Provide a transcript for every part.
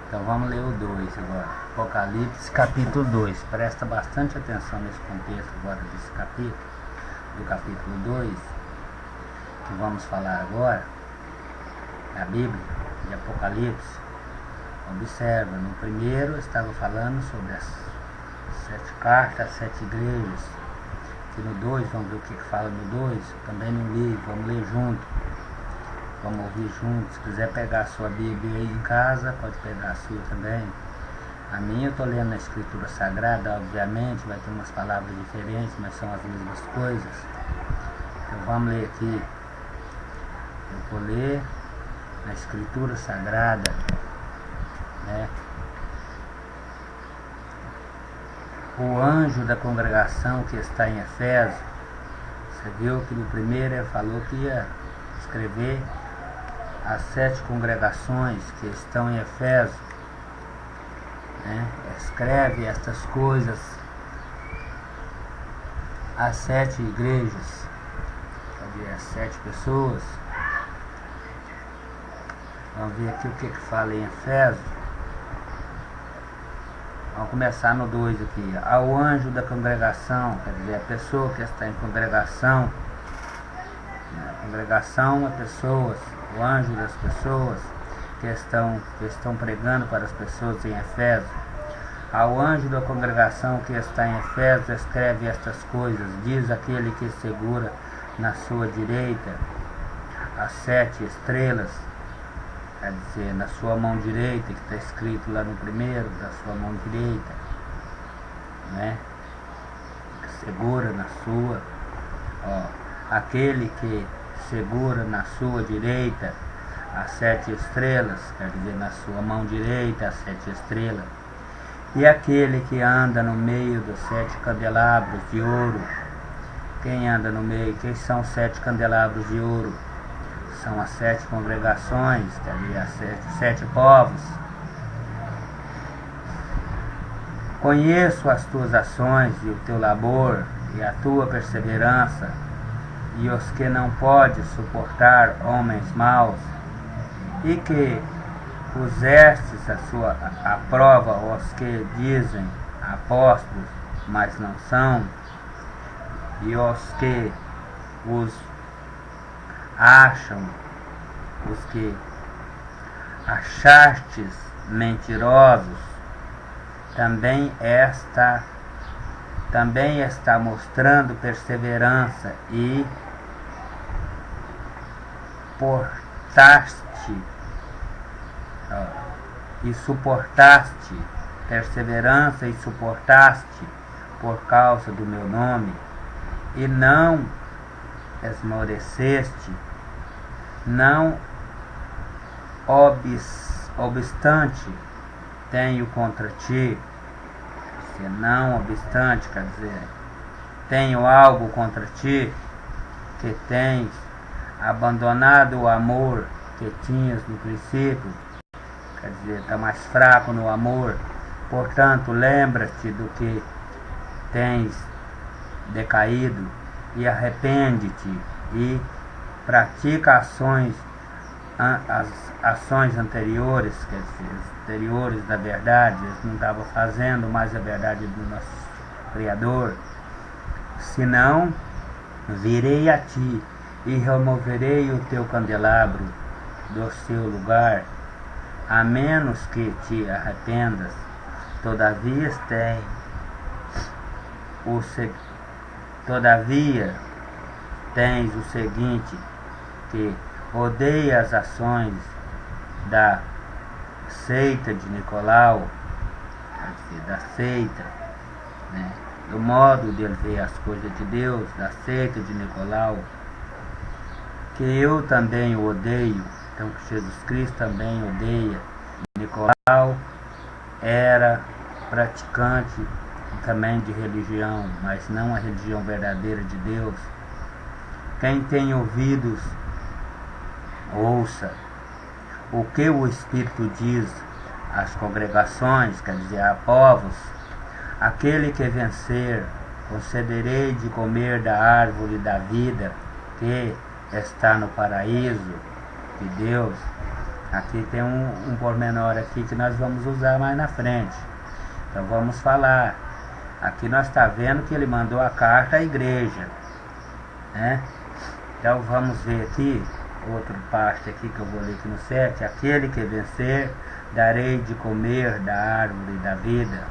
Então vamos ler o 2 agora. Apocalipse capítulo 2. Presta bastante atenção nesse contexto agora desse capítulo, do capítulo 2, que vamos falar agora, a Bíblia de Apocalipse. Observa, no primeiro estava falando sobre as 7 cartas, as 7 igrejas. E no 2, vamos ver o que fala no 2, também no livro, vamos ler junto. Vamos ouvir juntos. Se quiser pegar a sua Bíblia aí em casa, pode pegar a sua também. A minha eu estou lendo na Escritura Sagrada, obviamente, vai ter umas palavras diferentes, mas são as mesmas coisas. Então vamos ler aqui. Eu vou ler na Escritura Sagrada, né? O anjo da congregação que está em Efésio, você viu que no primeiro ele falou que ia escrever as 7 congregações que estão em Efésio, né? Escreve estas coisas às 7 igrejas, às 7 pessoas. Vamos ver aqui o que fala em Efésio. Vamos começar no 2 aqui. Ao anjo da congregação, quer dizer, a pessoa que está em congregação. A congregação é pessoas, o anjo das pessoas que estão pregando para as pessoas em Efésio. Ao anjo da congregação que está em Efésio, escreve estas coisas, diz aquele que segura na sua direita as 7 estrelas, quer dizer, na sua mão direita, que está escrito lá no primeiro, da sua mão direita, né? Que segura na sua, aquele que segura na sua direita as 7 estrelas, quer dizer, na sua mão direita as 7 estrelas, e aquele que anda no meio dos 7 candelabros de ouro. Quem anda no meio? Quem são os 7 candelabros de ouro? São as 7 congregações, quer dizer, as 7 povos. Conheço as tuas ações e o teu labor e a tua perseverança, e os que não pode suportar homens maus, e que pusestes a prova os que dizem apóstolos, mas não são, e os que os acham, os que achastes mentirosos, também está mostrando perseverança e suportaste perseverança e suportaste por causa do meu nome, e não esmoreceste. Não obstante tenho contra ti, se não obstante, quer dizer, tenho algo contra ti, que tens abandonado o amor que tinhas no princípio, quer dizer, está mais fraco no amor. Portanto, lembra-te do que tens decaído e arrepende-te e pratica as ações anteriores, quer dizer, anteriores da verdade. Eles não estavam fazendo mais a verdade do nosso Criador. Senão, virei a ti e removerei o teu candelabro do seu lugar, a menos que te arrependas. Todavia tens o seguinte, que odeia as ações da seita de Nicolau, quer dizer, da seita, né? Do modo de ele ver as coisas de Deus, da seita de Nicolau, que eu também o odeio. Então, que Jesus Cristo também odeia. Nicolau era praticante também de religião, mas não a religião verdadeira de Deus. Quem tem ouvidos, ouça o que o Espírito diz às congregações, quer dizer, a povos. Aquele que vencer, concederei de comer da árvore da vida que está no paraíso de Deus. Aqui tem um pormenor aqui que nós vamos usar mais na frente. Então vamos falar. Aqui nós está vendo que ele mandou a carta à igreja, né? Então vamos ver aqui, outra parte aqui que eu vou ler aqui no 7. Aquele que vencer, darei de comer da árvore da vida.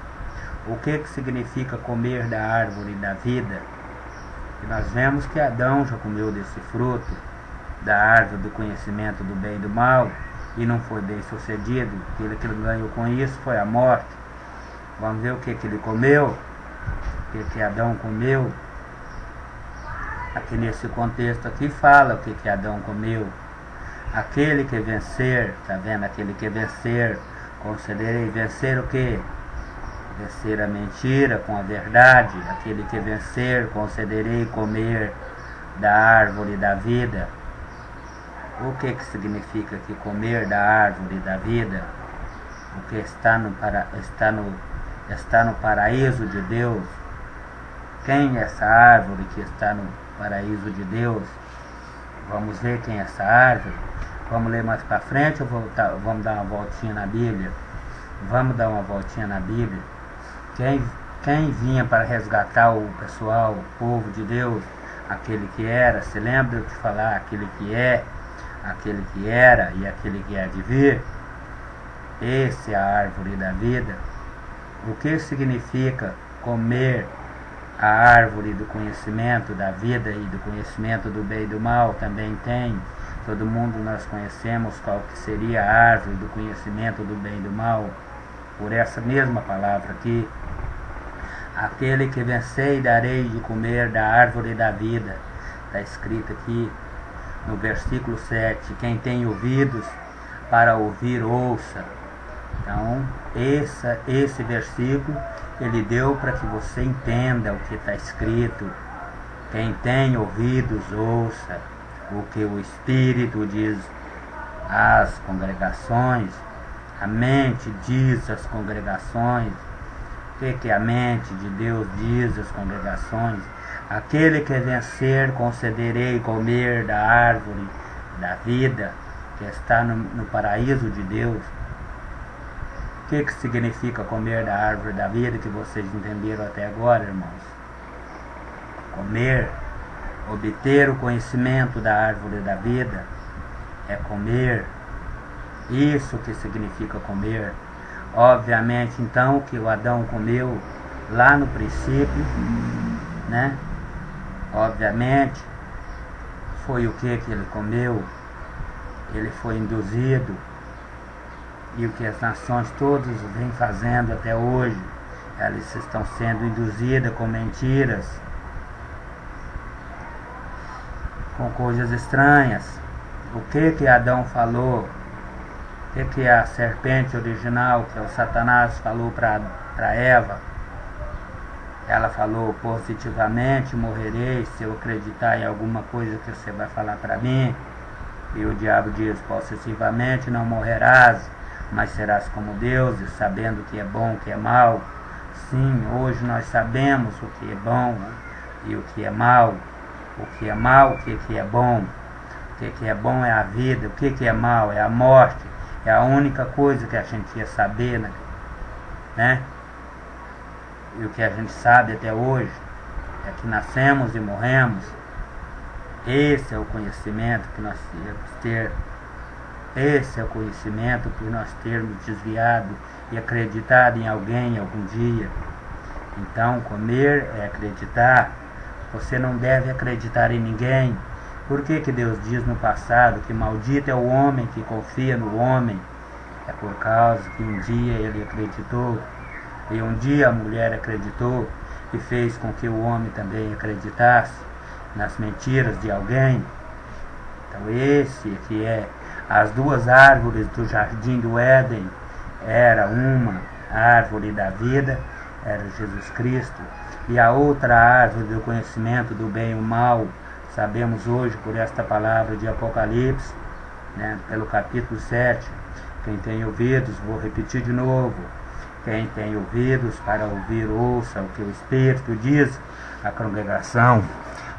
O que significa comer da árvore da vida? E nós vemos que Adão já comeu desse fruto, da árvore do conhecimento do bem e do mal, e não foi bem sucedido. Aquilo que ele ganhou com isso foi a morte. Vamos ver o que ele comeu, o que Adão comeu. Aqui nesse contexto aqui fala o que Adão comeu. Aquele que vencer, tá vendo? Aquele que vencer, concederei. Vencer o que? Vencer a mentira com a verdade. Aquele que vencer, concederei comer da árvore da vida. O que significa que comer da árvore da vida? O que está no paraíso de Deus. Quem é essa árvore que está no paraíso de Deus? Vamos ver quem é essa árvore. Vamos ler mais para frente ou vamos dar uma voltinha na Bíblia? Vamos dar uma voltinha na Bíblia. Quem vinha para resgatar o pessoal, o povo de Deus? Aquele que era, se lembra de falar aquele que é, aquele que era e aquele que há de vir? Essa é a árvore da vida. O que significa comer a árvore do conhecimento da vida e do conhecimento do bem e do mal? Também tem. Todo mundo nós conhecemos qual que seria a árvore do conhecimento do bem e do mal, por essa mesma palavra aqui. Aquele que vencer, darei de comer da árvore da vida. Está escrito aqui no versículo 7. Quem tem ouvidos para ouvir, ouça. Então, esse versículo, ele deu para que você entenda o que está escrito. Quem tem ouvidos, ouça o que o Espírito diz às congregações. A mente diz às congregações. O que a mente de Deus diz às congregações? Aquele que vencer, concederei comer da árvore da vida, que está no paraíso de Deus. O que significa comer da árvore da vida, que vocês entenderam até agora, irmãos? Comer, obter o conhecimento da árvore da vida, é comer. Isso que significa comer. Obviamente, então, que o Adão comeu lá no princípio, né? Obviamente, foi o que ele comeu? Ele foi induzido. E o que as nações todas vêm fazendo até hoje, elas estão sendo induzidas com mentiras, com coisas estranhas. O que Adão falou? O que a serpente original, que é o Satanás, falou para Eva? Ela falou positivamente: morrerei se eu acreditar em alguma coisa que você vai falar para mim. E o diabo diz positivamente: não morrerás, mas serás como Deus, sabendo o que é bom, o que é mal. Sim, hoje nós sabemos o que é bom e o que é mal. O que é mal, o que é bom. O que é bom é a vida, o que é mal é a morte. É a única coisa que a gente ia saber, né? E o que a gente sabe até hoje é que nascemos e morremos. Esse é o conhecimento que nós temos ter. Esse é o conhecimento que nós termos desviado e acreditado em alguém algum dia. Então, comer é acreditar. Você não deve acreditar em ninguém. Por que Deus diz no passado que maldito é o homem que confia no homem? É por causa que um dia ele acreditou, e um dia a mulher acreditou, e fez com que o homem também acreditasse nas mentiras de alguém. Então esse aqui é as duas árvores do jardim do Éden. Era uma árvore da vida, era Jesus Cristo, e a outra árvore do conhecimento do bem e o mal, sabemos hoje por esta palavra de Apocalipse, né, pelo capítulo 7. Quem tem ouvidos, vou repetir de novo, quem tem ouvidos para ouvir, ouça o que o Espírito diz à congregação.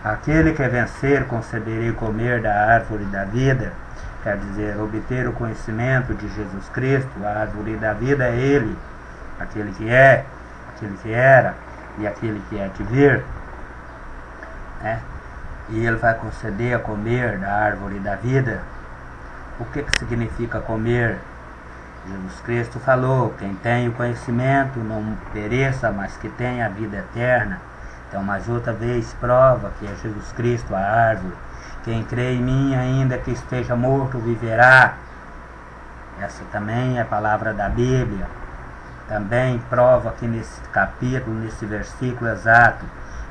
Aquele que vencer, concederei comer da árvore da vida. quer dizer, obter o conhecimento de Jesus Cristo. A árvore da vida é Ele, aquele que é, aquele que era e aquele que é de vir, né? E Ele vai conceder a comer da árvore da vida. O que significa comer? Jesus Cristo falou: quem tem o conhecimento não pereça, mas que tenha a vida eterna. Então, mais outra vez, prova que é Jesus Cristo a árvore. Quem crê em mim, ainda que esteja morto, viverá. Essa também é a palavra da Bíblia. Também prova que nesse capítulo, nesse versículo exato,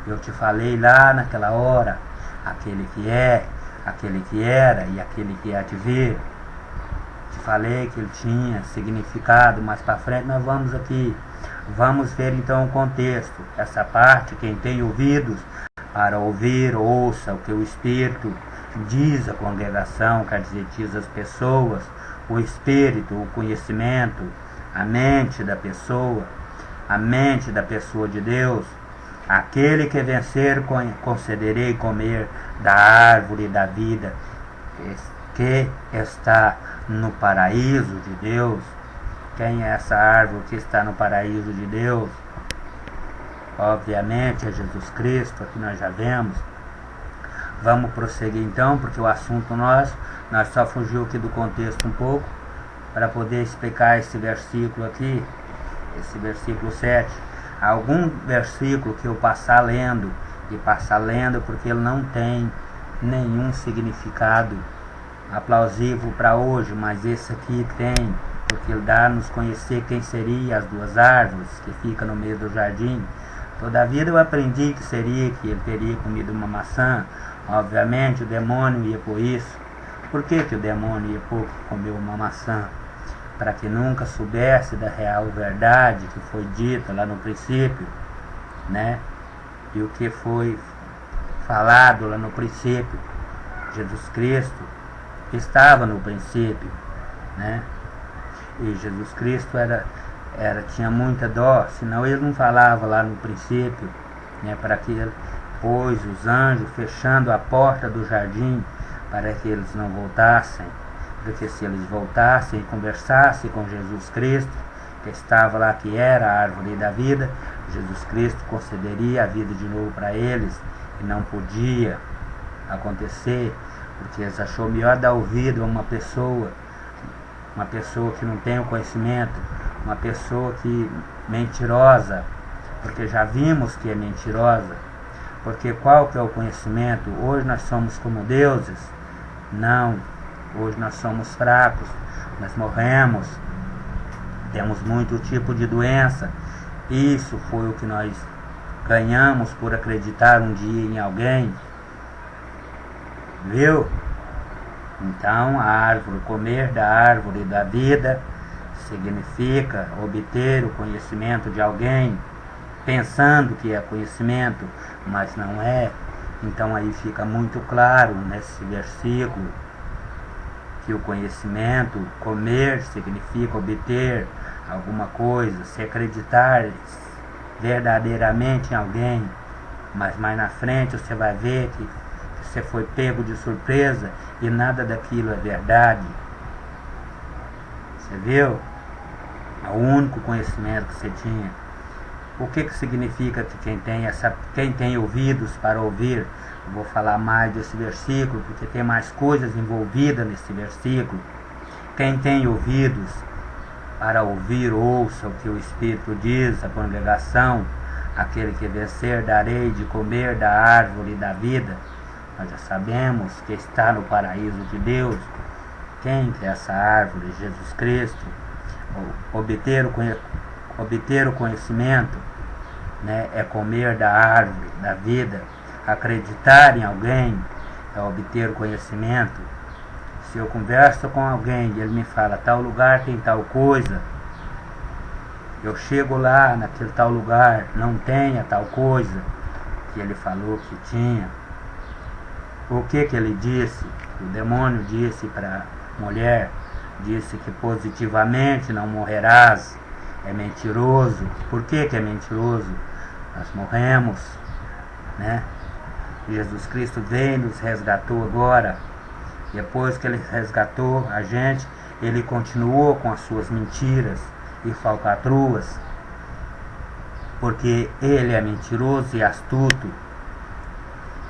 eu te falei lá naquela hora, aquele que é, aquele que era e aquele que há de vir. Te falei que ele tinha significado, mas para frente nós vamos aqui. Vamos ver então o contexto. Essa parte, quem tem ouvidos para ouvir, ouça o que o Espírito diz à congregação, quer dizer, diz às pessoas. O Espírito, o conhecimento, a mente da pessoa de Deus. Aquele que vencer, concederei comer da árvore da vida, que está no paraíso de Deus. Quem é essa árvore que está no paraíso de Deus? Obviamente é Jesus Cristo, aqui nós já vemos. Vamos prosseguir então, porque o assunto nós só fugiu aqui do contexto um pouco, para poder explicar esse versículo aqui, esse versículo 7. Algum versículo que eu passar lendo, porque ele não tem nenhum significado aplausível para hoje, mas esse aqui tem, porque ele dá a nos conhecer quem seria as duas árvores que ficam no meio do jardim. Todavia eu aprendi que ele teria comido uma maçã. Obviamente o demônio ia por isso. Por que o demônio ia por comer uma maçã? Para que nunca soubesse da real verdade que foi dita lá no princípio, né? E o que foi falado lá no princípio. Jesus Cristo estava no princípio, né? E Jesus Cristo tinha muita dó, senão ele não falava lá no princípio, né? Para que ele pôs os anjos fechando a porta do jardim para que eles não voltassem. Porque se eles voltassem e conversassem com Jesus Cristo, que estava lá, que era a árvore da vida, Jesus Cristo concederia a vida de novo para eles, e não podia acontecer, porque eles achou melhor dar ouvido a uma pessoa que não tem o conhecimento, uma pessoa que mentirosa, porque já vimos que é mentirosa. Porque qual que é o conhecimento? Hoje nós somos como deuses? Não. Hoje nós somos fracos, nós morremos, temos muito tipo de doença. Isso foi o que nós ganhamos por acreditar um dia em alguém. Viu? Então, a árvore, comer da árvore da vida, significa obter o conhecimento de alguém, pensando que é conhecimento, mas não é. Então aí fica muito claro nesse versículo que o conhecimento, comer, significa obter alguma coisa, se acreditar verdadeiramente em alguém. Mas mais na frente você vai ver que você foi pego de surpresa e nada daquilo é verdade. Você viu? É o único conhecimento que você tinha. O que significa que quem tem ouvidos para ouvir? Eu vou falar mais desse versículo, porque tem mais coisas envolvidas nesse versículo. Quem tem ouvidos para ouvir, ouça o que o Espírito diz à congregação. Aquele que vencer, darei de comer da árvore da vida. Nós já sabemos que está no paraíso de Deus. Quem que é essa árvore? Jesus Cristo. Obter o conhecimento, né, é comer da árvore da vida. Acreditar em alguém é obter o conhecimento. Se eu converso com alguém e ele me fala, tal lugar tem tal coisa, eu chego lá naquele tal lugar, não tem a tal coisa que ele falou que tinha. O que ele disse? O demônio disse para a mulher, disse que positivamente não morrerás. É mentiroso. Por que é mentiroso? Nós morremos, né? Jesus Cristo veio e nos resgatou agora. Depois que ele resgatou a gente, ele continuou com as suas mentiras e falcatruas, porque ele é mentiroso e astuto.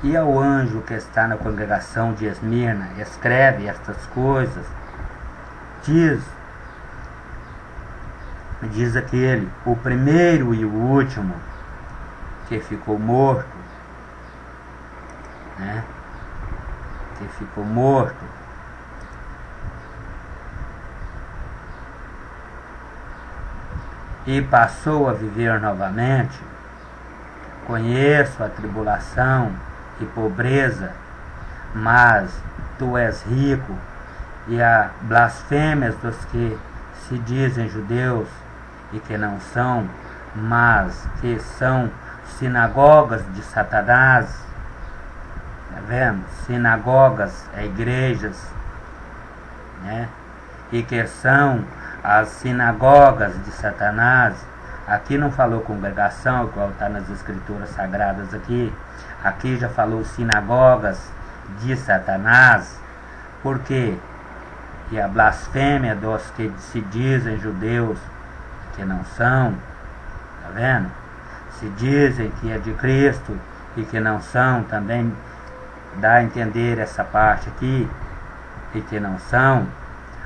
E ao anjo que está na congregação de Esmirna, escreve estas coisas. Diz aquele, o primeiro e o último, que ficou morto, né? Que ficou morto. E passou a viver novamente. Conheço a tribulação e pobreza, mas tu és rico, e a blasfêmias dos que se dizem judeus e que não são, mas que são sinagogas de Satanás. Tá vendo? Sinagogas é igrejas, né? E que são as sinagogas de Satanás. Aqui não falou congregação, igual está nas escrituras sagradas aqui. Aqui já falou sinagogas de Satanás. Por quê? E a blasfêmia dos que se dizem judeus, que não são. Tá vendo? Se dizem que é de Cristo e que não são, também dá a entender essa parte aqui, e que não são,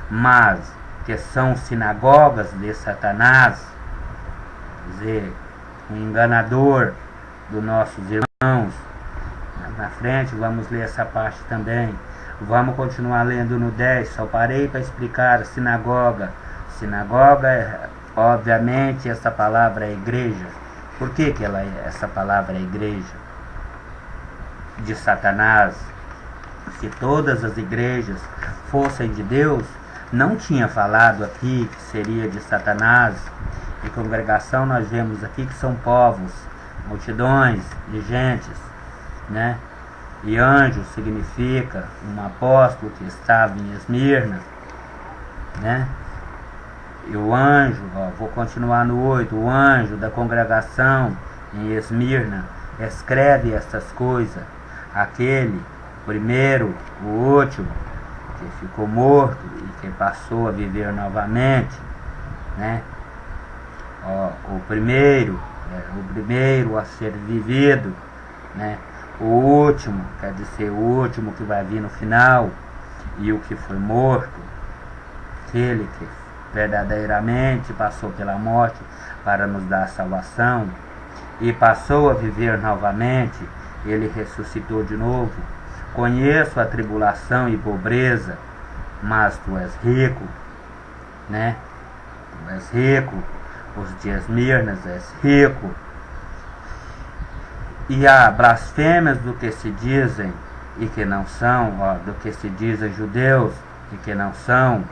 mas que são sinagogas de Satanás. Quer dizer, um enganador dos nossos irmãos. Na frente vamos ler essa parte também. Vamos continuar lendo no 10. Só parei para explicar a sinagoga. Sinagoga, obviamente, essa palavra é igreja. Por que essa palavra é igreja? De Satanás. Se todas as igrejas fossem de Deus, não tinha falado aqui que seria de Satanás. E congregação nós vemos aqui que são povos, multidões de gentes, né? E anjo significa um apóstolo que estava em Esmirna, né? E o anjo, vou continuar no 8, o anjo da congregação em Esmirna escreve estas coisas. Aquele, primeiro, o último, que ficou morto e que passou a viver novamente, né? O primeiro a ser vivido, né? O último, quer dizer, o último que vai vir no final, e o que foi morto, aquele que verdadeiramente passou pela morte para nos dar salvação e passou a viver novamente, ele ressuscitou de novo. Conheço a tribulação e pobreza, mas tu és rico, né? Tu és rico. Os de Esmirnas és rico. E há blasfêmias do que se dizem e que não são, do que se dizem judeus e que não são.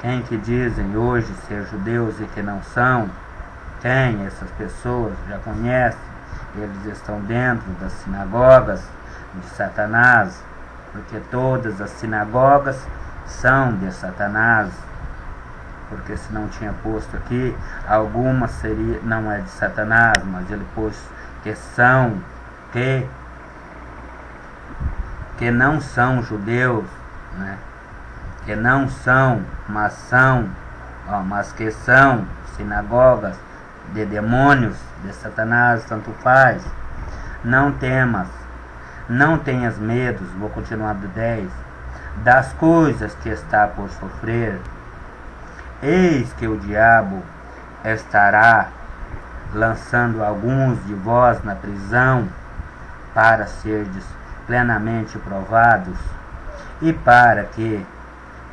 Quem que dizem hoje ser judeus e que não são? Quem? Essas pessoas já conhecem. Eles estão dentro das sinagogas de Satanás, porque todas as sinagogas são de Satanás. Porque se não tinha posto aqui, alguma seria, não é de Satanás, mas ele pôs que são, que não são judeus, né? Que não são, mas são, mas que são sinagogas de demônios, de Satanás, tanto faz. Não temas, não tenhas medos, vou continuar do 10, das coisas que está por sofrer. Eis que o diabo estará lançando alguns de vós na prisão, para serdes plenamente provados, e para que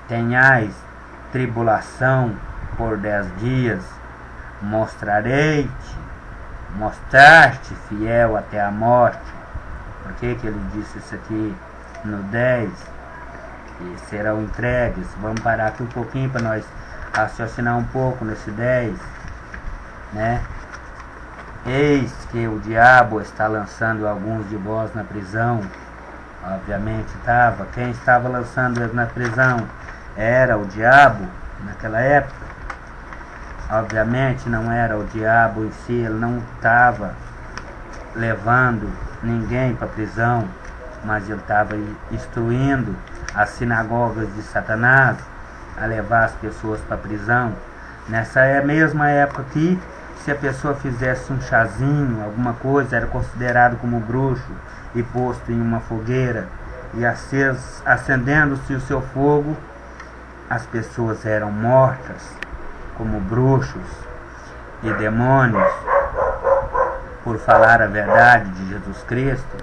tenhais tribulação por 10 dias, mostrar-te fiel até a morte. Por que ele disse isso aqui no 10? Que serão entregues. Vamos parar aqui um pouquinho para nós raciocinar um pouco nesse 10, né? Eis que o diabo está lançando alguns de vós na prisão. Obviamente estava. Quem estava lançando eles na prisão era o diabo naquela época. Obviamente não era o diabo em si, ele não estava levando ninguém para a prisão, mas ele estava instruindo as sinagogas de Satanás, a levar as pessoas para a prisão. Nessa mesma época aqui, se a pessoa fizesse um chazinho, alguma coisa, era considerado como bruxo e posto em uma fogueira, e acendendo-se o seu fogo, as pessoas eram mortas como bruxos e demônios por falar a verdade de Jesus Cristo.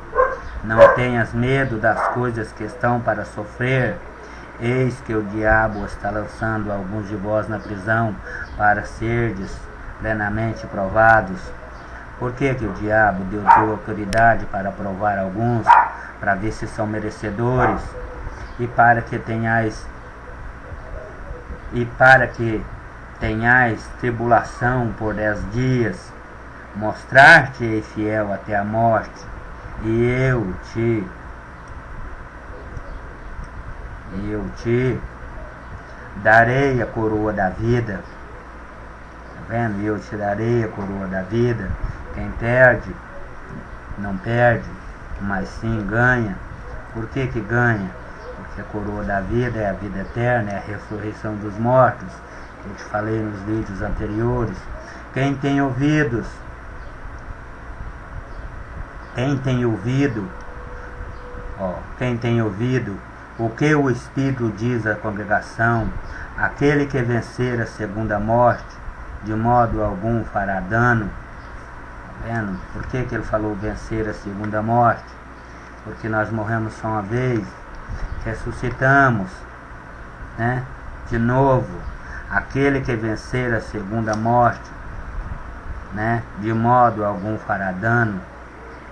Não tenhas medo das coisas que estão para sofrer. Eis que o diabo está lançando alguns de vós na prisão para serdes plenamente provados. Por que o diabo deu autoridade para provar alguns, para ver se são merecedores, e para que tenhais tribulação por 10 dias, mostrar-te-ei fiel até a morte, e eu te darei a coroa da vida. Tá vendo? Eu te darei a coroa da vida. Quem perde, não perde, mas sim ganha. Por que ganha? Porque a coroa da vida é a vida eterna, é a ressurreição dos mortos, que eu te falei nos vídeos anteriores. Quem tem ouvido o que o Espírito diz à congregação, aquele que vencer a segunda morte, de modo algum fará dano. Tá vendo? Por que ele falou vencer a segunda morte? Porque nós morremos só uma vez, ressuscitamos, né? De novo. Aquele que vencer a segunda morte, né? De modo algum fará dano.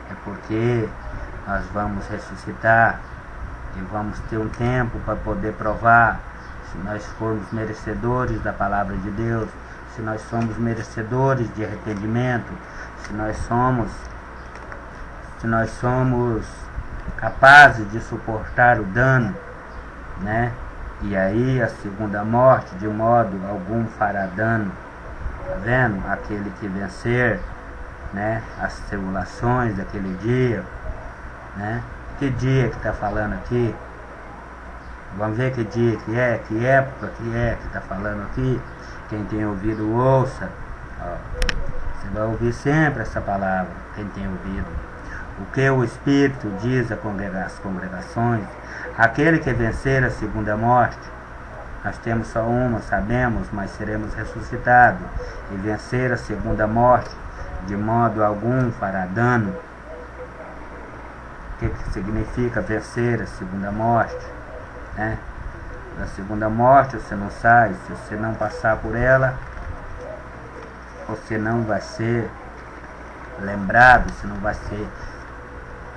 É porque nós vamos ressuscitar e vamos ter um tempo para poder provar se nós formos merecedores da palavra de Deus, se nós somos merecedores de arrependimento, se nós somos capazes de suportar o dano, né? E aí a segunda morte de modo algum fará dano. Tá vendo? Aquele que vencer, né, as tribulações daquele dia, né? Que dia que está falando aqui? Vamos ver que dia que é, que época que está falando aqui. Quem tem ouvido, ouça. Ó, você vai ouvir sempre essa palavra, quem tem ouvido. O que o Espírito diz às congregações, aquele que vencer a segunda morte, nós temos só uma, sabemos, mas seremos ressuscitados, e vencer a segunda morte, de modo algum fará dano. O que significa vencer a segunda morte? Né? Da segunda morte você não sai, se você não passar por ela, você não vai ser lembrado, você não vai ser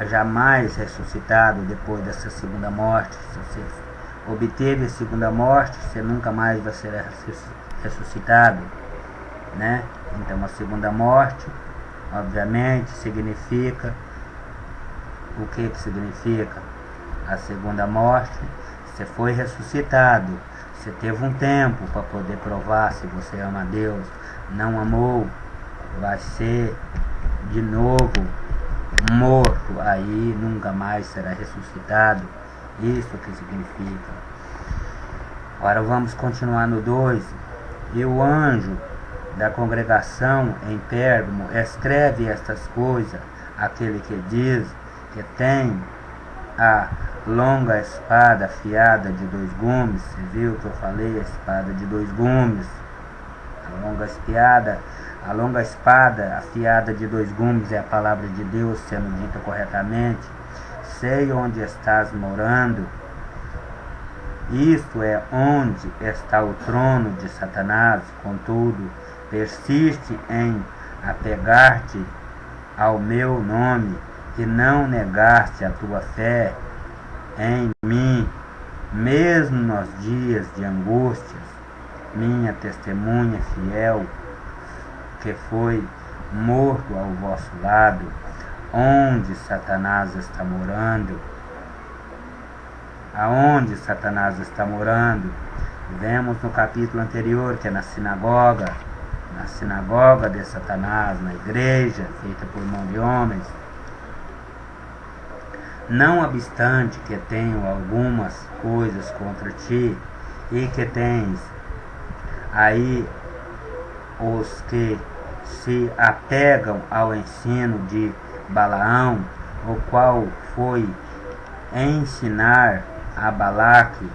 jamais ressuscitado depois dessa segunda morte. Se você obteve a segunda morte, você nunca mais vai ser ressuscitado, né? Então a segunda morte, obviamente, significa o que significa? A segunda morte, você foi ressuscitado, você teve um tempo para poder provar se você ama a Deus. Não amou, vai ser de novo morto, aí nunca mais será ressuscitado. Isso que significa. Agora vamos continuar no 2. E o anjo da congregação em Pérgamo escreve estas coisas, aquele que diz que tem a longa espada afiada de 2 gumes. Você viu que eu falei a espada de 2 gumes? A longa espada afiada de 2 gumes é a palavra de Deus sendo dita corretamente. Sei onde estás morando. Isto é onde está o trono de Satanás. Contudo, persiste em apegar-te ao meu nome e não negaste a tua fé em mim, mesmo nos dias de angústias. Minha testemunha fiel, que foi morto ao vosso lado, onde Satanás está morando. Aonde Satanás está morando? Vemos no capítulo anterior que é na sinagoga de Satanás, na igreja feita por mão de homens. não obstante que tenho algumas coisas contra ti, e que tens aí os que se apegam ao ensino de Balaão, o qual foi ensinar a Balaque,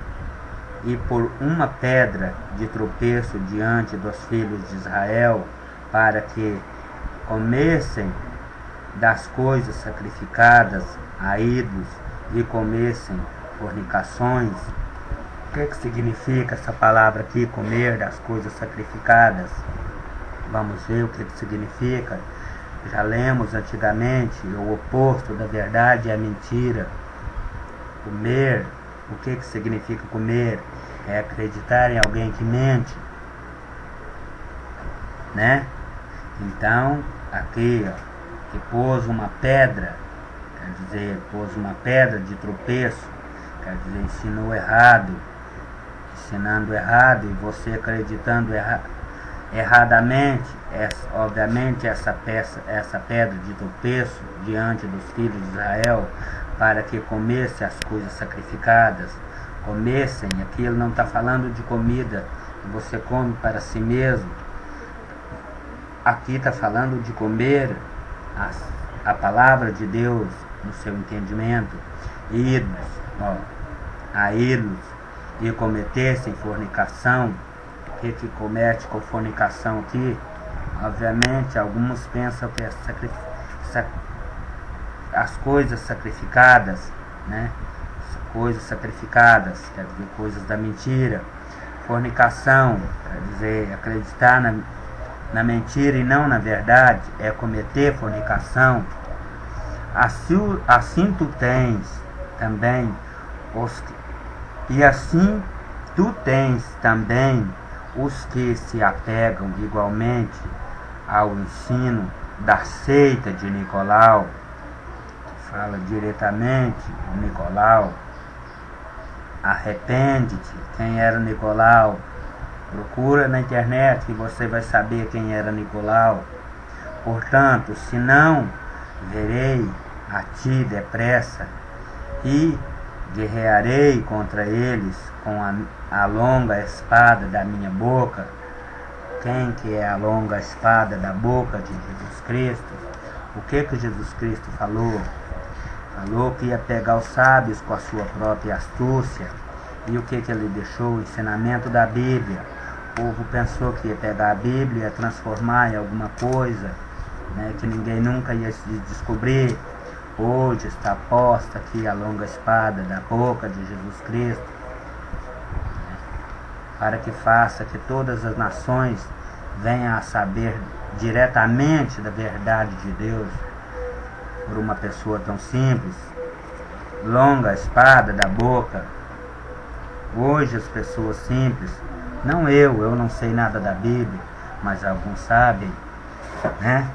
e por uma pedra de tropeço diante dos filhos de Israel, para que comessem das coisas sacrificadas a ídolos e comessem fornicações. O que significa essa palavra aqui, comer das coisas sacrificadas? Vamos ver o que significa. Já lemos antigamente, o oposto da verdade é a mentira. Comer, o que significa comer? É acreditar em alguém que mente, né? Então, aqui, que pôs uma pedra, quer dizer, pôs uma pedra de tropeço, quer dizer, ensinou errado, ensinando errado, e você acreditando erradamente, obviamente essa pedra de tropeço diante dos filhos de Israel, para que comessem as coisas sacrificadas. Comessem, aqui ele não está falando de comida que você come para si mesmo, aqui está falando de comer a palavra de Deus no seu entendimento, ídolos, a ídolos, e cometessem fornicação. O que comete com fornicação aqui? Obviamente, alguns pensam que é as coisas sacrificadas, né? Coisas sacrificadas, quer dizer, coisas da mentira. Fornicação, quer dizer, acreditar na mentira e não na verdade, é cometer fornicação. Assim tu tens também assim tu tens também os que se apegam igualmente ao ensino da seita de Nicolau, que fala diretamente o Nicolau. Arrepende-te. Quem era Nicolau? Procura na internet que você vai saber quem era Nicolau. Portanto, se não, verei a ti depressa e guerrearei contra eles com a longa espada da minha boca. Quem que é a longa espada da boca de Jesus Cristo? O que Jesus Cristo falou? Falou que ia pegar os sábios com a sua própria astúcia. E o que ele deixou? O ensinamento da Bíblia. O povo pensou que ia pegar a Bíblia e ia transformar em alguma coisa, né, que ninguém nunca ia descobrir. Hoje está posta aqui a longa espada da boca de Jesus Cristo, né, para que faça que todas as nações venham a saber diretamente da verdade de Deus por uma pessoa tão simples. Longa espada da boca. Hoje as pessoas simples, não eu não sei nada da Bíblia, mas alguns sabem, né?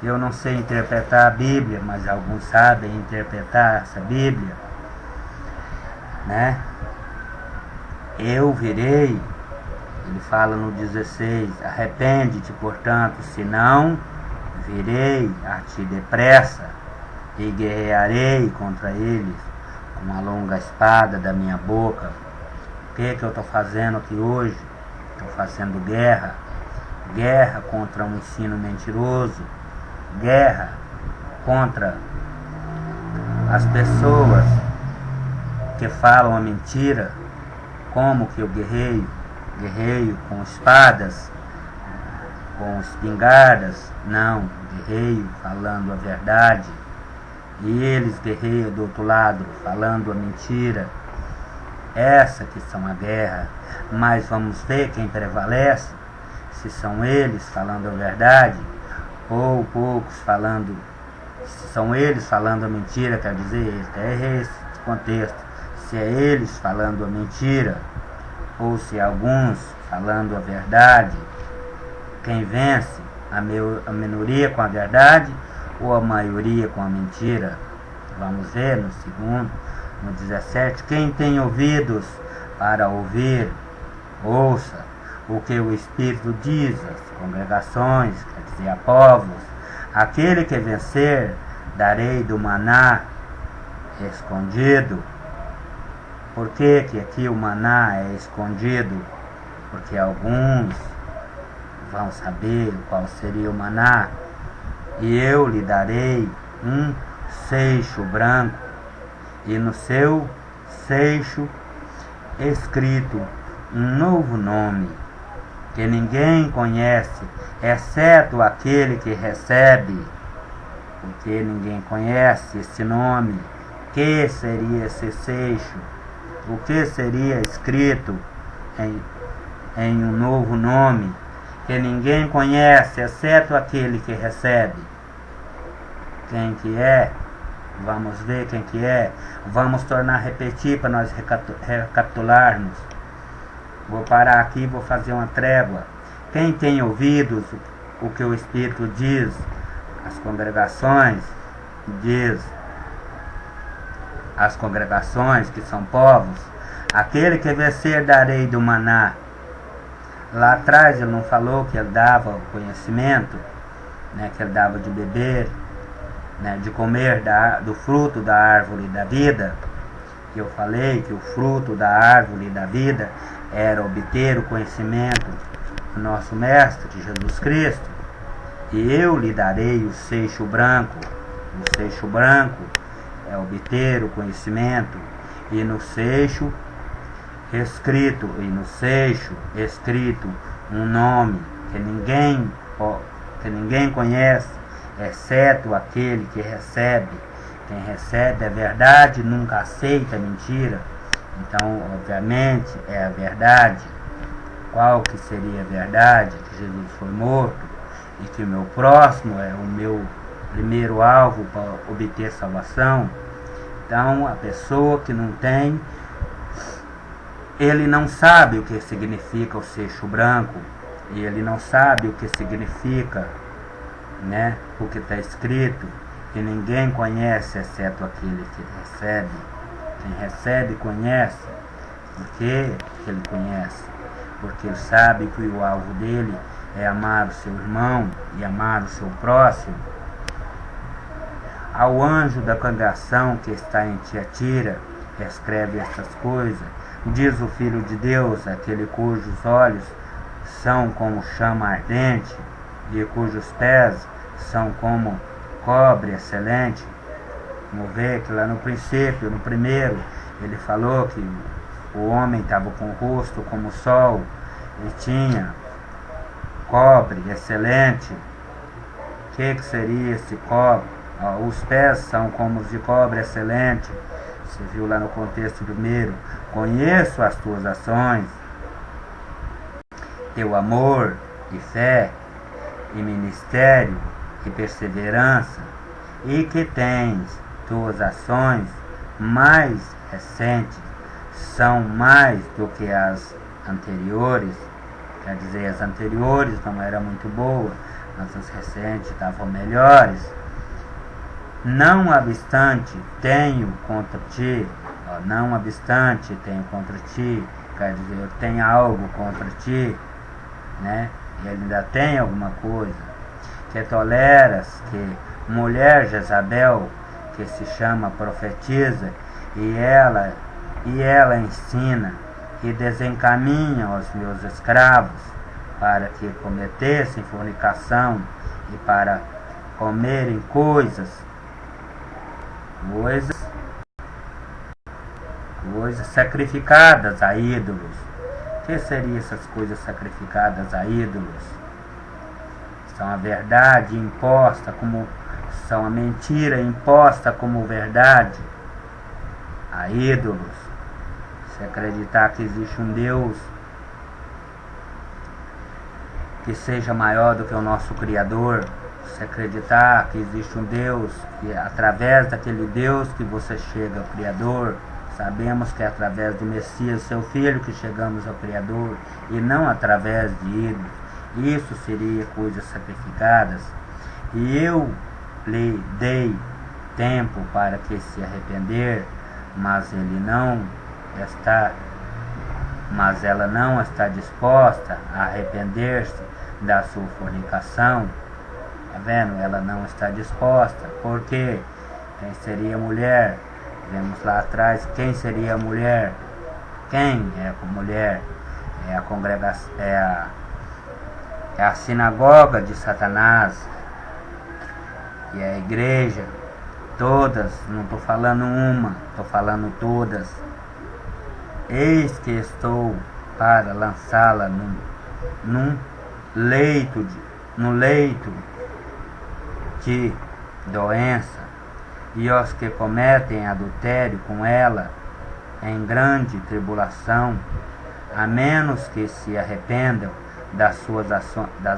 Eu não sei interpretar a Bíblia, mas alguns sabem interpretar essa Bíblia, né? Eu virei, ele fala no 16, arrepende-te, portanto, senão virei a ti depressa e guerrearei contra eles com a longa espada da minha boca. O que eu estou fazendo aqui hoje? Estou fazendo guerra. Guerra contra um ensino mentiroso. Guerra contra as pessoas que falam a mentira. Como que eu guerreio? Guerreio com espadas, com espingardas? Não, guerreio falando a verdade. E eles guerreiam do outro lado, falando a mentira. Essa que são a guerra. Mas vamos ver quem prevalece, se são eles falando a verdade, ou poucos falando, se são eles falando a mentira, quer dizer, é esse contexto, se é eles falando a mentira, ou se é alguns falando a verdade. Quem vence? A minoria com a verdade ou a maioria com a mentira? Vamos ver no segundo, no 17. Quem tem ouvidos para ouvir, ouça o que o Espírito diz às congregações, quer dizer, a povos. Aquele que vencer, darei do maná escondido. Por que que aqui o maná é escondido? Porque alguns vão saber qual seria o maná, e eu lhe darei um seixo branco, e no seu seixo escrito um novo nome, que ninguém conhece, exceto aquele que recebe. Porque ninguém conhece esse nome. Que seria esse seixo? O que seria escrito em um novo nome, que ninguém conhece, exceto aquele que recebe? Quem que é? Vamos ver quem que é. Vamos tornar a repetir para nós recapitularmos. Vou parar aqui e vou fazer uma trégua. Quem tem ouvidos o que o Espírito diz às congregações, diz às congregações que são povos, aquele que vencer darei do maná. Lá atrás ele não falou que ele dava o conhecimento, né, que ele dava de beber, né, de comer do fruto da árvore da vida. Que eu falei que o fruto da árvore da vida era obter o conhecimento do nosso Mestre Jesus Cristo. E eu lhe darei o seixo branco. O seixo branco é obter o conhecimento, e no seixo escrito um nome que ninguém conhece, exceto aquele que recebe. Quem recebe a verdade nunca aceita mentira. Então, obviamente, é a verdade. Qual que seria a verdade? Que Jesus foi morto e que o meu próximo é o meu primeiro alvo para obter salvação. Então, a pessoa que não tem, ele não sabe o que significa o seixo branco, e ele não sabe o que significa, né, o que está escrito, que ninguém conhece exceto aquele que recebe. Quem recebe conhece. Por que ele conhece? Porque ele sabe que o alvo dele é amar o seu irmão e amar o seu próximo. Ao anjo da congregação que está em Tiatira, escreve estas coisas. Diz o Filho de Deus, aquele cujos olhos são como chama ardente e cujos pés são como cobre excelente. Vamos ver que lá no princípio, no primeiro, ele falou que o homem estava com o rosto como o sol e tinha cobre excelente. O que seria esse cobre? Os pés são como os de cobre excelente. Você viu lá no contexto primeiro. Conheço as tuas ações, teu amor e fé e ministério e perseverança, e que tens tuas ações mais recentes, são mais do que as anteriores. Quer dizer, as anteriores não eram muito boas, mas as recentes estavam melhores. Não obstante, tenho contra ti. Não obstante, tenho contra ti. Quer dizer, eu tenho algo contra ti, né? E ele ainda tem alguma coisa. Que toleras que mulher Jezabel, que se chama profetiza, e ela ensina e desencaminha os meus escravos para que cometessem fornicação e para comerem coisas sacrificadas a ídolos. O que seriam essas coisas sacrificadas a ídolos? São a verdade imposta como são a mentira imposta como verdade a ídolos. Se acreditar que existe um Deus que seja maior do que o nosso Criador, se acreditar que existe um Deus, que através daquele Deus que você chega ao Criador, sabemos que é através do Messias, seu Filho, que chegamos ao Criador, e não através de ídolos. Isso seria coisas sacrificadas. E eu lhe dei tempo para que se arrepender, mas ela não está disposta a arrepender-se da sua fornicação. Tá vendo? Ela não está disposta. Por quê? Quem seria mulher? Vemos lá atrás quem seria a mulher. Quem é a mulher? É a congregação, é a sinagoga de Satanás, e é a igreja. Todas, não estou falando uma, estou falando todas. Eis que estou para lançá-la no leito de doença, e os que cometem adultério com ela em grande tribulação, a menos que se arrependam das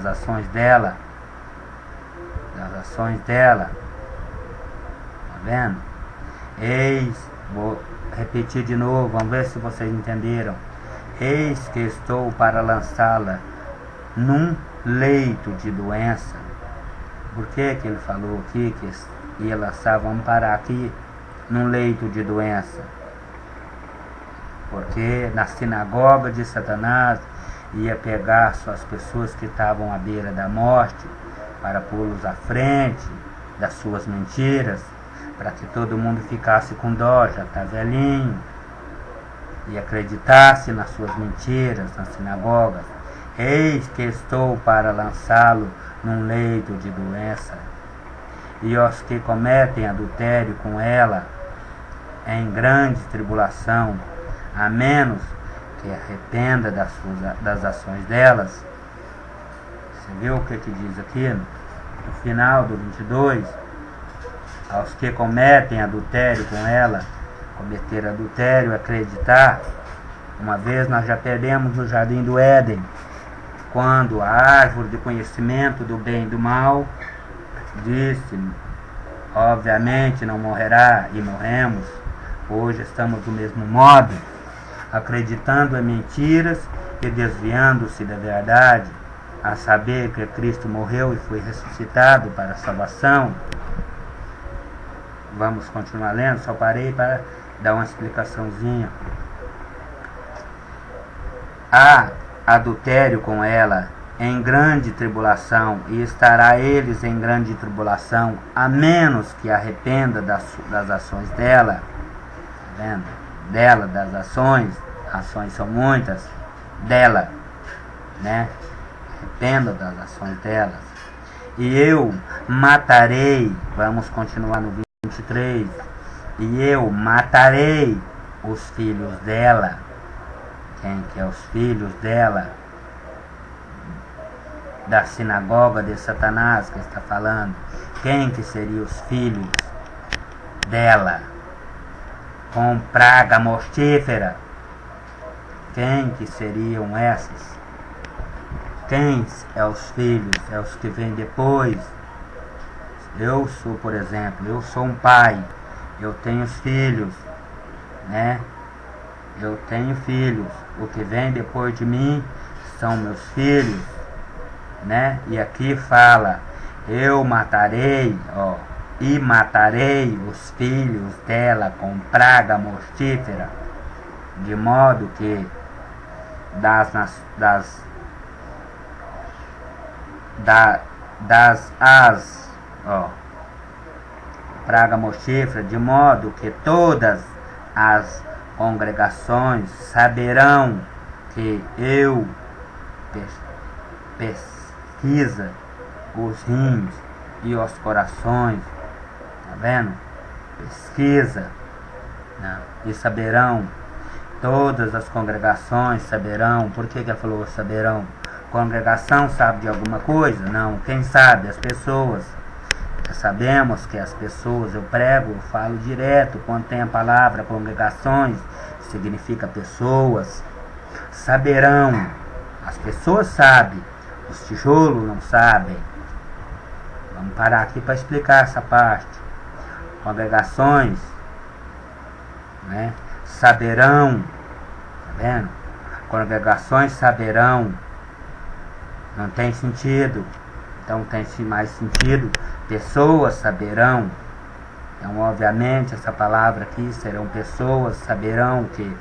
ações dela. Tá vendo? Vou repetir de novo, vamos ver se vocês entenderam. Eis que estou para lançá-la num leito de doença. Por que ele falou aqui que ia lançar? Vamos parar aqui, num leito de doença. Porque na sinagoga de Satanás ia pegar só as pessoas que estavam à beira da morte, para pô-los à frente das suas mentiras, para que todo mundo ficasse com dó, já está velhinho, e acreditasse nas suas mentiras, nas sinagogas. Eis que estou para lançá-lo num leito de doença, e os que cometem adultério com ela em grande tribulação, a menos que arrependa das ações delas. Você viu o que diz aqui no final do 22? Aos que cometem adultério com ela. Cometer adultério, acreditar. Uma vez nós já perdemos no jardim do Éden, quando a árvore de conhecimento do bem e do mal disse: obviamente não morrerá, e morremos. Hoje estamos do mesmo modo, acreditando em mentiras e desviando-se da verdade, a saber que Cristo morreu e foi ressuscitado para a salvação. Vamos continuar lendo, só parei para dar uma explicaçãozinha. Há adultério com ela em grande tribulação, e estará eles em grande tribulação, a menos que arrependa das ações dela. Tá vendo? Dela, das ações são muitas, dela, né? Arrependa das ações delas. E eu matarei, vamos continuar no 23, e eu matarei os filhos dela. Quem que é os filhos dela? Da sinagoga de Satanás que está falando. Quem que seriam os filhos dela? Com praga mortífera. Quem que seriam esses? Quem é os filhos? É os que vêm depois. Eu sou, por exemplo, eu sou um pai, eu tenho filhos, né? Eu tenho filhos. O que vem depois de mim são meus filhos, né? E aqui fala: eu matarei, e matarei os filhos dela com praga mortífera, de modo que praga mortífera, de modo que todas as congregações saberão que eu pesquisa os rins e os corações. Tá vendo? Pesquisa, né? E saberão. Todas as congregações saberão. Por que ele falou saberão? Congregação sabe de alguma coisa? Não. Quem sabe? As pessoas. Já sabemos que as pessoas, eu prego, eu falo direto, quando tem a palavra congregações, significa pessoas. Saberão. As pessoas sabem, os tijolos não sabem. Vamos parar aqui para explicar essa parte. Congregações, né, saberão. Tá vendo? Congregações saberão. Não tem sentido. Então tem mais sentido. Pessoas saberão. Então, obviamente, essa palavra aqui serão pessoas, saberão que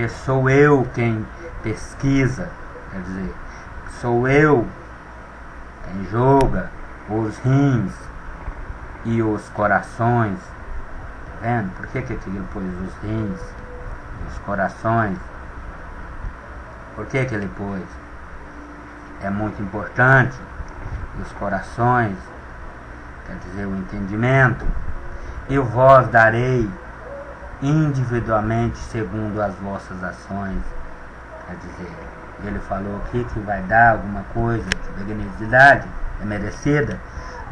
sou eu quem pesquisa. Quer dizer, sou eu quem julga os rins e os corações. Tá vendo? Por que ele pôs os rins, os corações? Por que ele pôs? É muito importante. Os corações, quer dizer, o entendimento. E vós darei individualmente segundo as vossas ações. Quer dizer, ele falou aqui que vai dar alguma coisa de benignidade, é merecida?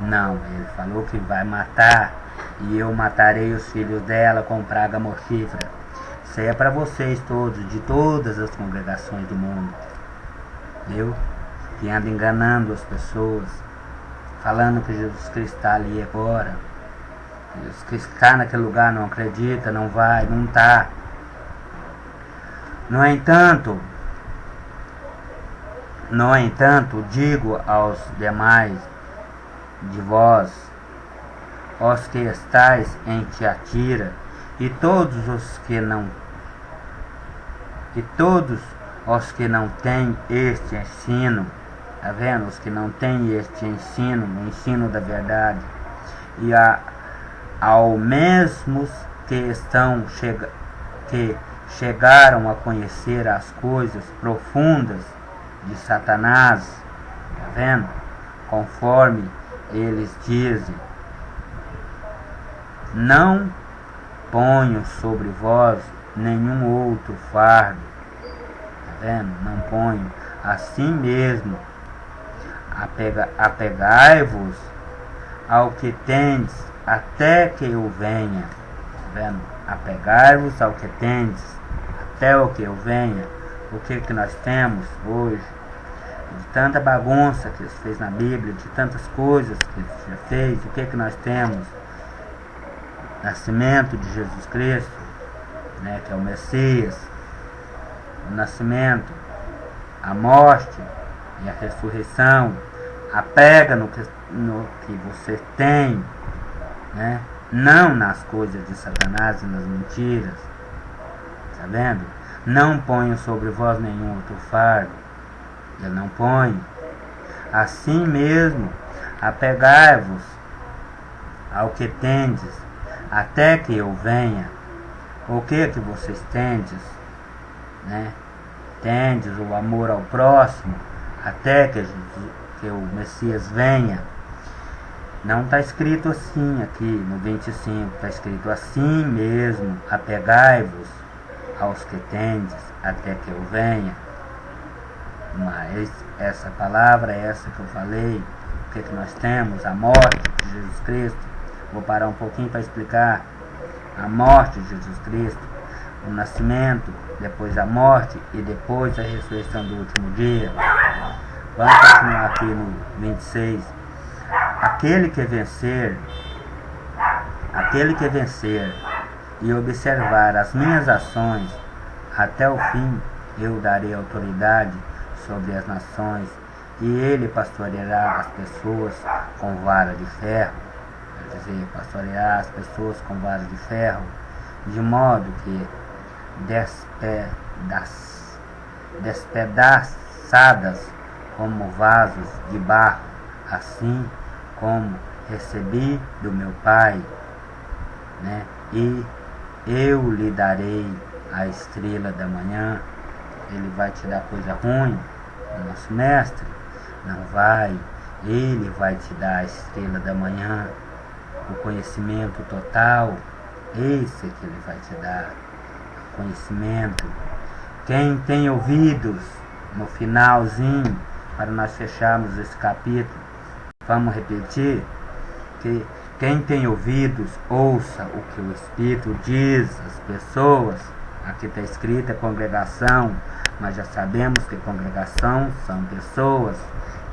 Não, ele falou que vai matar, e eu matarei os filhos dela com praga mortífera. Isso aí é para vocês todos, de todas as congregações do mundo, viu? Que andam enganando as pessoas, falando que Jesus Cristo está ali agora. Jesus Cristo está naquele lugar, não acredita, não vai, não está. No entanto, digo aos demais de vós, os que estáis em Tiatira, e todos os que não têm este ensino, tá vendo? Os que não têm este ensino, o ensino da verdade, e ao mesmos que chegaram a conhecer as coisas profundas de Satanás, tá vendo? Conforme eles dizem, não ponho sobre vós nenhum outro fardo, tá vendo? Não ponho. Assim mesmo, apegai-vos ao que tendes, até que eu venha. Tá vendo? Apegai-vos ao que tendes, até o que eu venha. O que nós temos hoje? De tanta bagunça que ele fez na Bíblia, de tantas coisas que ele já fez, o que nós temos? Nascimento de Jesus Cristo, né, que é o Messias, o nascimento, a morte e a ressurreição. Apega no que você tem, né, não nas coisas de Satanás e nas mentiras. Tá vendo? Não ponho sobre vós nenhum outro fardo. Ele não põe. Assim mesmo, apegai-vos ao que tendes, até que eu venha. O que vocês tendes, né? Tendes o amor ao próximo, até que o Messias venha. Não está escrito assim aqui no 25, está escrito assim mesmo, apegai-vos aos que tendes, até que eu venha. Mas essa palavra é essa que eu falei. O que nós temos? A morte de Jesus Cristo. Vou parar um pouquinho para explicar. A morte de Jesus Cristo, o nascimento, depois a morte e depois a ressurreição do último dia. Vamos continuar aqui no 26. Aquele que vencer e observar as minhas ações até o fim, eu darei autoridade sobre as nações, e ele pastoreará as pessoas com vara de ferro. Quer dizer, pastoreará as pessoas com vara de ferro, de modo que despedaçadas como vasos de barro, assim como recebi do meu Pai, né? E eu lhe darei a estrela da manhã. Ele vai te dar coisa ruim, o nosso mestre? Não vai. Ele vai te dar a estrela da manhã, o conhecimento total. Esse que ele vai te dar, conhecimento. Quem tem ouvidos, no finalzinho, para nós fecharmos esse capítulo, vamos repetir? Que quem tem ouvidos, ouça o que o Espírito diz às pessoas. Aqui está escrita congregação, mas já sabemos que congregação são pessoas.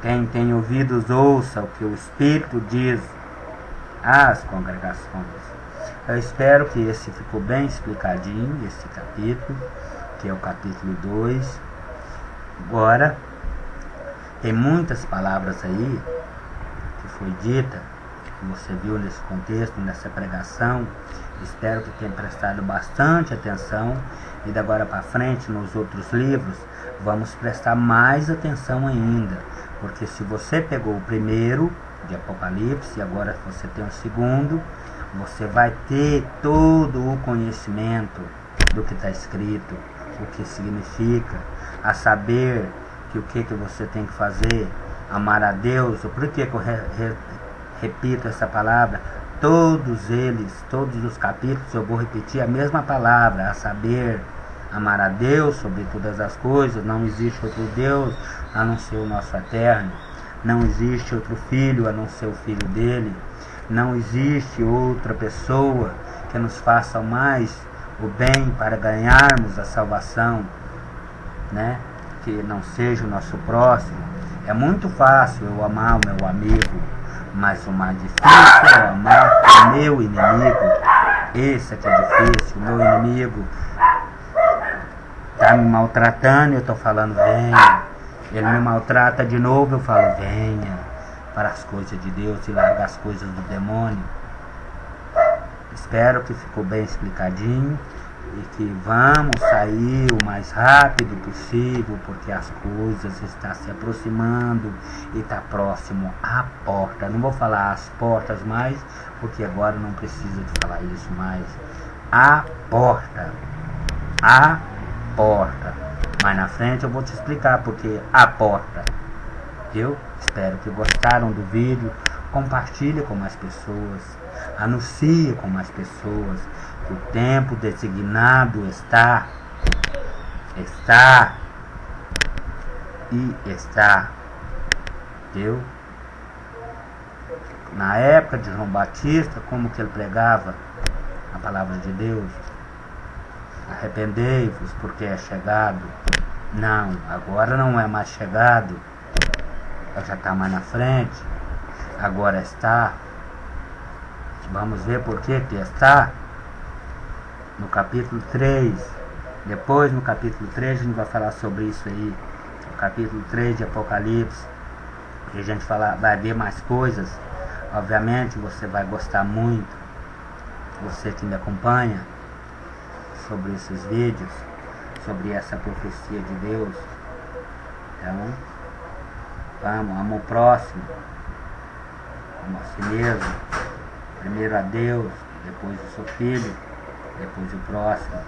Quem tem ouvidos, ouça o que o Espírito diz às congregações. Eu espero que esse ficou bem explicadinho, esse capítulo, que é o capítulo 2. Agora, tem muitas palavras aí que foi dita, que você viu nesse contexto, nessa pregação. Espero que tenha prestado bastante atenção, e de agora para frente, nos outros livros, vamos prestar mais atenção ainda, porque se você pegou o primeiro, de Apocalipse, e agora você tem o segundo, você vai ter todo o conhecimento do que está escrito, o que significa, a saber que o que você tem que fazer, amar a Deus. Por que eu repito essa palavra? Todos eles, todos os capítulos, eu vou repetir a mesma palavra, a saber, amar a Deus sobre todas as coisas. Não existe outro Deus a não ser o nosso eterno. Não existe outro filho a não ser o filho dele. Não existe outra pessoa que nos faça mais o bem para ganharmos a salvação, né? Que não seja o nosso próximo. É muito fácil eu amar o meu amigo, mas o mais difícil é amar o meu inimigo. Esse é que é difícil. O meu inimigo está me maltratando e eu estou falando, venha. Ele me maltrata de novo, eu falo, venha para as coisas de Deus e larga as coisas do demônio. Espero que ficou bem explicadinho e que vamos sair o mais rápido possível, porque as coisas estão se aproximando e está próximo à porta. Não vou falar as portas mais, porque agora não preciso de falar isso mais. A porta. A porta. Mais na frente eu vou te explicar porque a porta. Eu espero que gostaram do vídeo. Compartilhe com mais pessoas. Anuncie com mais pessoas. O tempo designado está e está. Viu? Na época de João Batista, como que ele pregava a palavra de Deus? Arrependei-vos porque é chegado. Não, agora não é mais chegado. Já está mais na frente. Agora está. Vamos ver por que está. No capítulo 3, depois no capítulo 3 a gente vai falar sobre isso aí, no capítulo 3 de Apocalipse, a gente vai ver mais coisas. Obviamente você vai gostar muito, você que me acompanha, sobre esses vídeos, sobre essa profecia de Deus. Então, vamos, ama o próximo, ama a si mesmo, primeiro a Deus, depois o seu filho, depois o próximo.